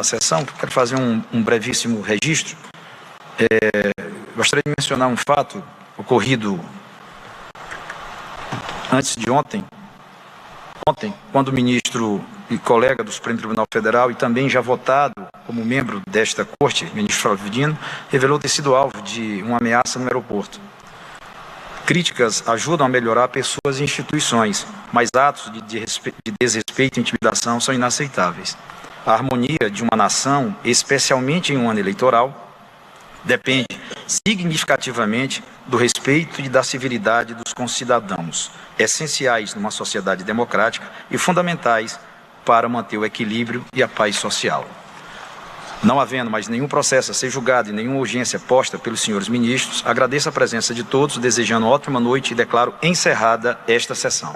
da sessão, quero fazer um brevíssimo registro. Gostaria de mencionar um fato ocorrido antes de ontem, quando o ministro e colega do Supremo Tribunal Federal e também já votado como membro desta corte, ministro Flávio Dino, revelou ter sido alvo de uma ameaça no aeroporto. Críticas ajudam a melhorar pessoas e instituições, mas atos de desrespeito e intimidação são inaceitáveis. A harmonia de uma nação, especialmente em um ano eleitoral, depende significativamente do respeito e da civilidade dos concidadãos, essenciais numa sociedade democrática e fundamentais para manter o equilíbrio e a paz social. Não havendo mais nenhum processo a ser julgado e nenhuma urgência posta pelos senhores ministros, agradeço a presença de todos, desejando ótima noite e declaro encerrada esta sessão.